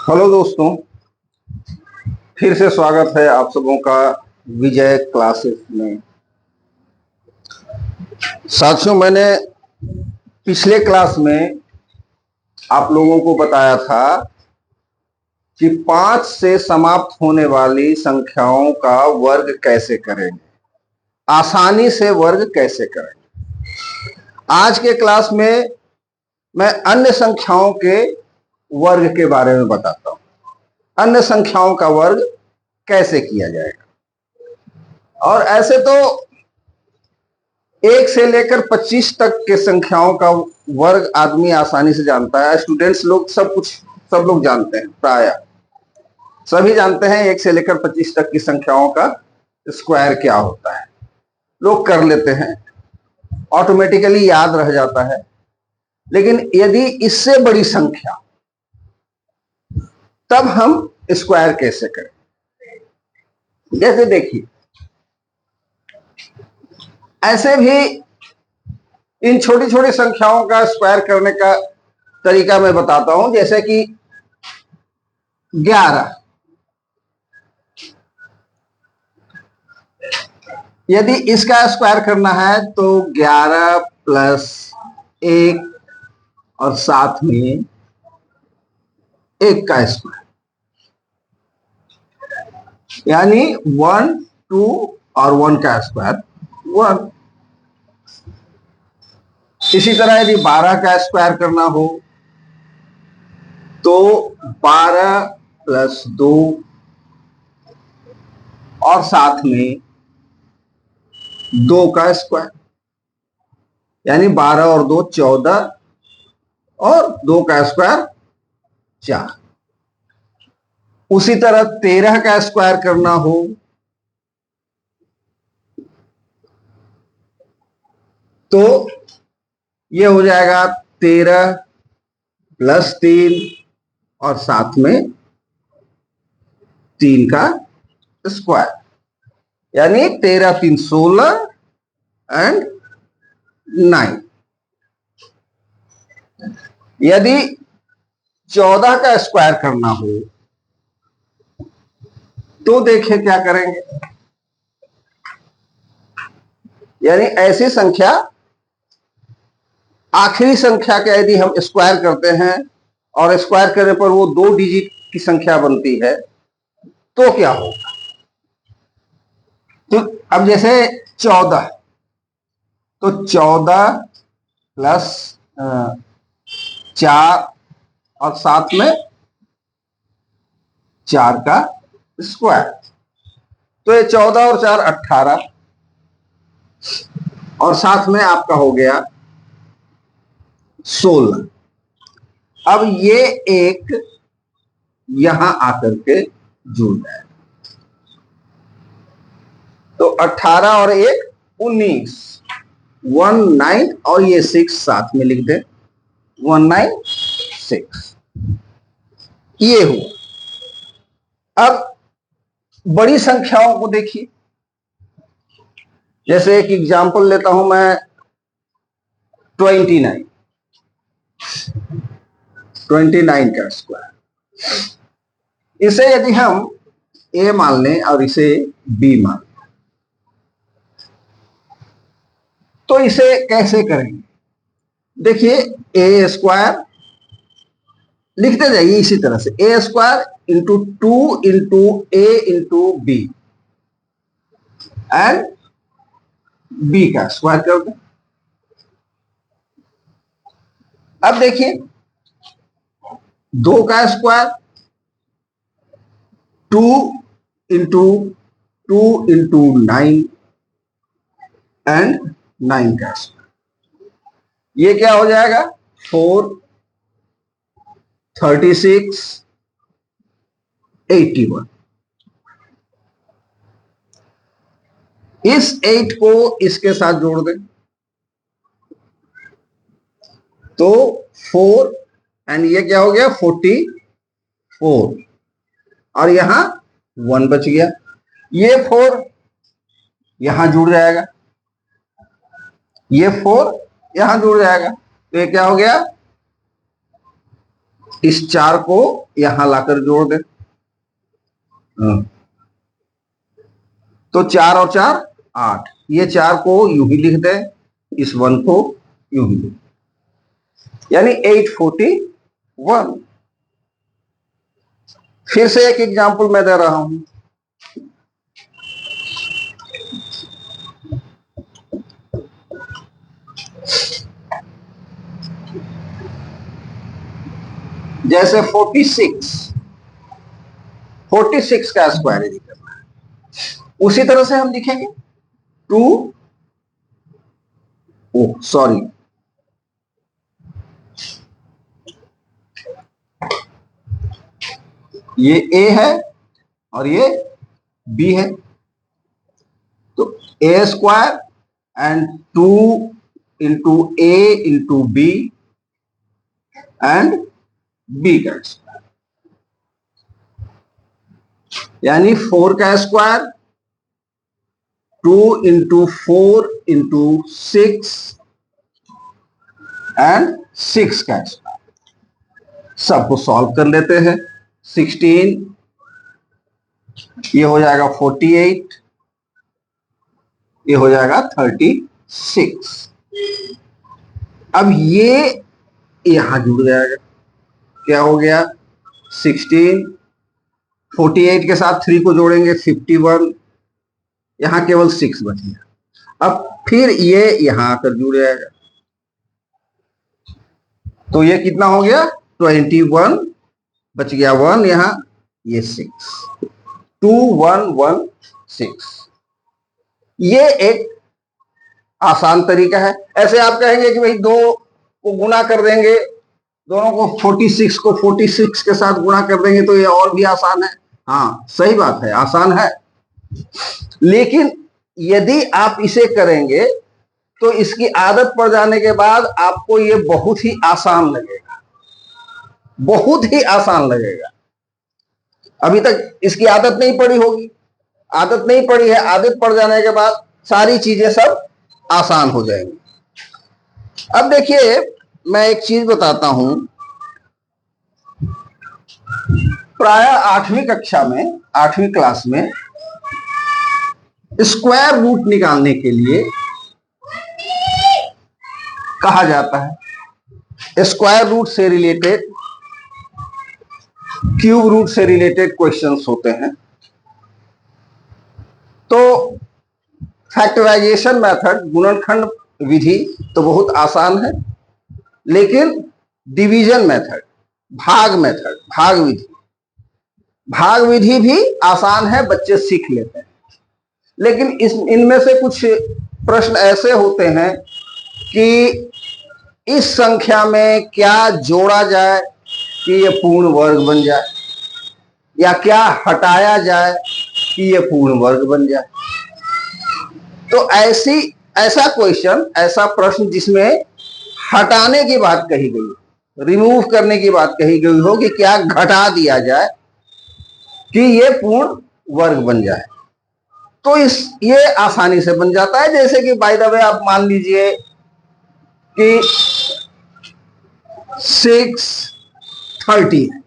Hello दोस्तों, फिर से स्वागत है आप सबों का विजय क्लासेस में। साथियों, मैंने पिछले क्लास में आप लोगों को बताया था कि 5 से समाप्त होने वाली संख्याओं का वर्ग कैसे करेंगे, आसानी से वर्ग कैसे करेंगे। आज के क्लास में मैं अन्य संख्याओं के वर्ग के बारे में बताता हूं। अन्य संख्याओं का वर्ग कैसे किया जाएगा। और ऐसे तो 1 से लेकर 25 तक के संख्याओं का वर्ग आदमी आसानी से जानता है। स्टूडेंट्स लोग सब लोग जानते हैं, प्राय सभी जानते हैं 1 से लेकर 25 तक की संख्याओं का स्क्वायर क्या होता है। लोग कर लेते हैं, ऑटोमेटिकली याद रह जाता है। लेकिन यदि इससे बड़ी संख्या, तब हम स्क्वायर कैसे करें। जैसे देखिए, ऐसे भी इन छोटी छोटी संख्याओं का स्क्वायर करने का तरीका मैं बताता हूं। जैसे कि 11, यदि इसका स्क्वायर करना है तो 11 प्लस 1 और साथ में 1 का स्क्वायर, यानी 1, 2 और 1 का स्क्वायर 1। इसी तरह यदि 12 का स्क्वायर करना हो तो 12 प्लस 2 और साथ में 2 का स्क्वायर, यानी 12 और 2 14 और 2 का स्क्वायर 4। उसी तरह 13 का स्क्वायर करना हो तो ये हो जाएगा 13 प्लस 3 और साथ में 3 का स्क्वायर, यानी 13 3 16 एंड 9। यदि 14 का स्क्वायर करना हो तो देखिए क्या करेंगे। यानी ऐसी संख्या, आखिरी संख्या का यदि हम स्क्वायर करते हैं और स्क्वायर करने पर वो 2 डिजिट की संख्या बनती है तो क्या होगा। तो अब जैसे 14, तो 14 प्लस 4 और साथ में 4 का स्क्वायर, तो ये 14 और 4 18 और साथ में आपका हो गया 16। अब ये एक यहां आकर के जुड़ जाए तो 18 और 1 19, 19 और ये 6 साथ में लिख दे, 196। ये हुआ। अब बड़ी संख्याओं को देखिए। जैसे एक एग्जांपल लेता हूं मैं, 29 का स्क्वायर। इसे यदि हम a मान लें और इसे b मान लें तो इसे कैसे करेंगे। देखिए, a स्क्वायर लिखते जाइए इसी तरह से, a square into 2 into a into b and b का स्क्वायर कर दें। अब देखिए, 2 का स्क्वायर 2 इंटू 2 इंटू 9 एंड 9 का स्क्वायर, ये क्या हो जाएगा 4 36 81। इस 8 को इसके साथ जोड़ दें तो 4 एंड ये क्या हो गया 44 और यहां 1 बच गया। ये 4 यहां जुड़ जाएगा, ये 4 यहां जुड़ जाएगा, तो ये क्या हो गया इस 4 को यहां लाकर जोड़ दे। तो 4 और 4 8, ये 4 को यूं ही लिख दे, इस 1 को यूं ही लिख, यानी 841। फिर से एक एग्जांपल मैं दे रहा हूं। जैसे 46 का स्क्वायर यदि करना है, उसी तरह से हम लिखेंगे 2, सॉरी, ये ए है और ये बी है, तो A square and 2 into A into B and B का स्क्वायर, यानी 4 का स्क्वायर 2 इंटू 4 इंटू 6 एंड 6 का स्क्वायर। सबको सॉल्व कर लेते हैं। 16, ये हो जाएगा 48, ये हो जाएगा 36। अब ये यहां जुड़ जाएगा, क्या हो गया 16, 48 के साथ 3 को जोड़ेंगे 51, यहां केवल 6 बच गया। अब फिर ये यहां आकर जुड़ जाएगा, तो ये कितना हो गया 21, बच गया 1 यहां, ये 6, 2116। ये एक आसान तरीका है। ऐसे आप कहेंगे कि भाई 2 को गुना कर देंगे, दोनों को 46 को 46 के साथ गुणा कर देंगे तो ये और भी आसान है। हाँ सही बात है, आसान है, लेकिन यदि आप इसे करेंगे तो इसकी आदत पड़ जाने के बाद आपको ये बहुत ही आसान लगेगा, बहुत ही आसान लगेगा। अभी तक इसकी आदत नहीं पड़ी होगी, आदत नहीं पड़ी है, आदत पड़ जाने के बाद सारी चीजें सब आसान हो जाएंगी। अब देखिए मैं एक चीज बताता हूं, प्राय 8वीं कक्षा में, 8वीं क्लास में स्क्वायर रूट निकालने के लिए कहा जाता है। स्क्वायर रूट से रिलेटेड, क्यूब रूट से रिलेटेड क्वेश्चंस होते हैं। तो फैक्टराइजेशन मेथड, गुणनखंड विधि तो बहुत आसान है, लेकिन डिवीजन मेथड, भाग मेथड, भाग विधि भी आसान है, बच्चे सीख लेते हैं। लेकिन इनमें से कुछ प्रश्न ऐसे होते हैं कि इस संख्या में क्या जोड़ा जाए कि ये पूर्ण वर्ग बन जाए, या क्या हटाया जाए कि ये पूर्ण वर्ग बन जाए। तो ऐसा क्वेश्चन, ऐसा प्रश्न जिसमें हटाने की बात कही गई, रिमूव करने की बात कही गई हो कि क्या घटा दिया जाए कि ये पूर्ण वर्ग बन जाए, तो ये आसानी से बन जाता है। जैसे कि बाय द वे आप मान लीजिए कि 630 है।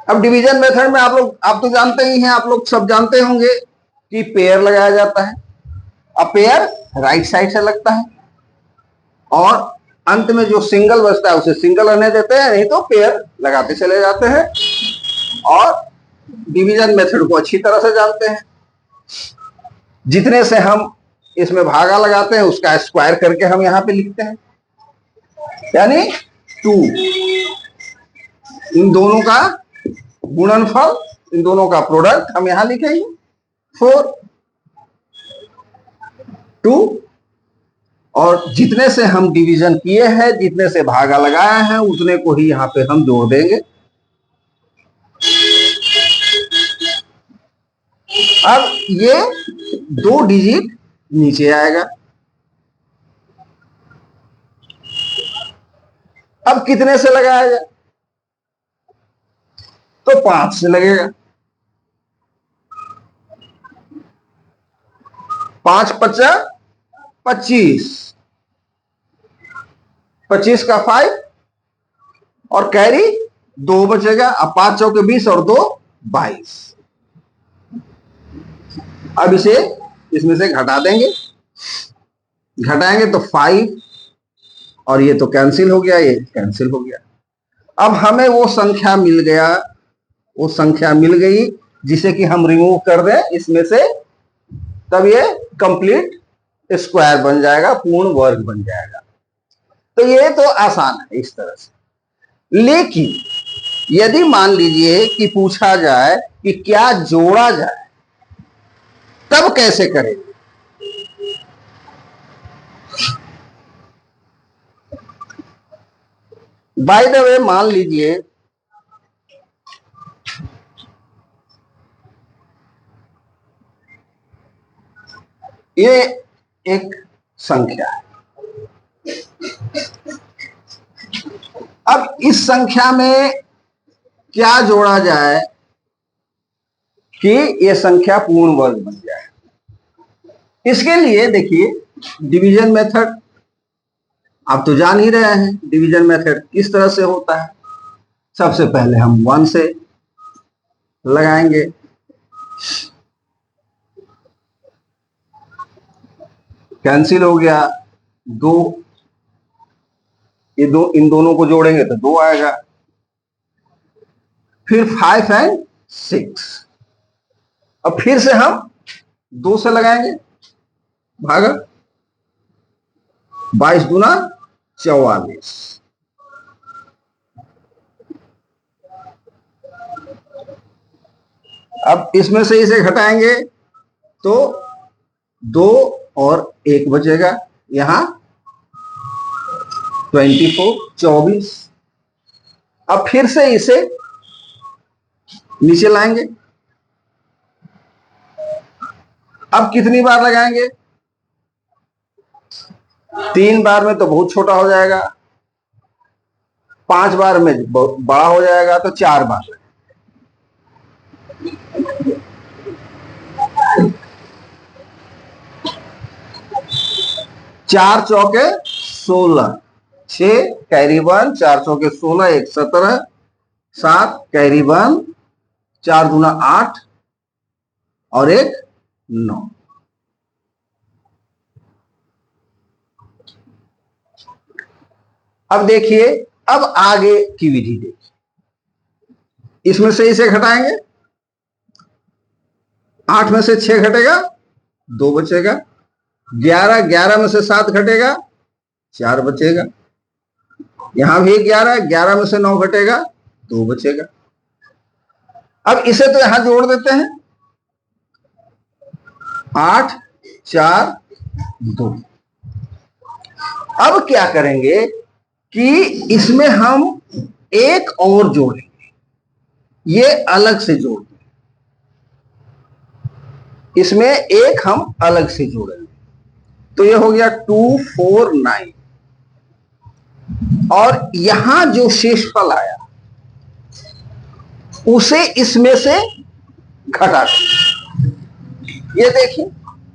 अब डिवीजन मेथड में आप तो जानते ही हैं, आप लोग सब जानते होंगे कि पेयर लगाया जाता है। अब पेयर राइट साइड से लगता है और अंत में जो सिंगल बचता है उसे सिंगल रहने देते हैं, नहीं तो पेयर लगाते चले जाते हैं। और डिवीजन मेथड को अच्छी तरह से जानते हैं। जितने से हम इसमें भागा लगाते हैं उसका स्क्वायर करके हम यहां पे लिखते हैं, यानी 2। इन दोनों का गुणनफल, इन दोनों का प्रोडक्ट हम यहां लिखेंगे 4, 2। और जितने से हम डिवीजन किए हैं, जितने से भागा लगाए हैं, उतने को ही यहां पे हम जोड़ देंगे। अब ये 2 डिजिट नीचे आएगा। अब कितने से लगाया जाए, तो 5 से लगेगा। 5 पचा 25, 25 का 5 और कैरी 2 बचेगा। अब 5 चौके 20 और 2 22। अब इसे इसमें से घटा देंगे, घटाएंगे तो 5 और ये तो कैंसिल हो गया, ये कैंसिल हो गया। अब हमें वो संख्या मिल गया, वो संख्या मिल गई जिसे कि हम रिमूव कर दें इसमें से, तब ये कंप्लीट स्क्वायर बन जाएगा, पूर्ण वर्ग बन जाएगा। तो ये तो आसान है इस तरह से। लेकिन यदि मान लीजिए कि पूछा जाए कि क्या जोड़ा जाए, तब कैसे करेंगे? बाय द वे मान लीजिए ये एक संख्या है। अब इस संख्या में क्या जोड़ा जाए कि ये संख्या पूर्ण वर्ग बन जाए? इसके लिए देखिए डिवीजन मेथड आप तो जान ही रहे हैं। डिवीजन मेथड किस तरह से होता है? सबसे पहले हम 1 से लगाएंगे, कैंसिल हो गया 2, ये दो, इन दोनों को जोड़ेंगे तो 2 आएगा। फिर 5 एंड 6, अब फिर से हम 2 से लगाएंगे, भागा 22 दूना 44। अब इसमें से इसे घटाएंगे तो 2 और 1 बचेगा, यहां 24। अब फिर से इसे नीचे लाएंगे। अब कितनी बार लगाएंगे? 3 बार में तो बहुत छोटा हो जाएगा, 5 बार में बहुत बड़ा हो जाएगा, तो 4 बार। 4 चौके 16, 6 कैरी 1, 4 चौके 16, 1 17, 7 कैरी 1, 4 दूना 8 और 1 9। अब देखिए, अब आगे की विधि देखिए। इसमें से इसे घटाएंगे, 8 में से 6 घटेगा 2 बचेगा, 11 में से 7 घटेगा 4 बचेगा, यहां भी 11 में से 9 घटेगा 2 बचेगा। अब इसे तो यहां जोड़ देते हैं, 8 4 2। अब क्या करेंगे कि इसमें हम एक और जोड़ेंगे, ये अलग से जोड़ देंगे, इसमें एक हम अलग से जोड़ेंगे, तो ये हो गया 2 4 9। और यहां जो शेषफल आया उसे इसमें से घटा देंगे। ये देखिए,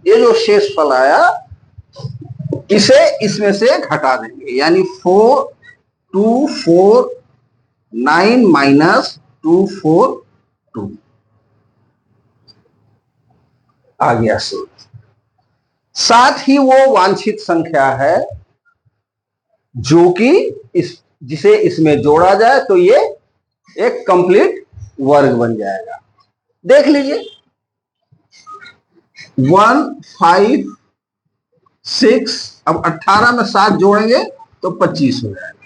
ये जो शेषफल आया इसे इसमें से घटा देंगे, यानी 2 4 9 माइनस 2 4 2 आ गया से। साथ ही वो वांछित संख्या है जो कि जिसे इसमें जोड़ा जाए तो ये एक कंप्लीट वर्ग बन जाएगा। देख लीजिए, 1 5 6, अब 18 में 7 जोड़ेंगे तो 25 हो जाएगा।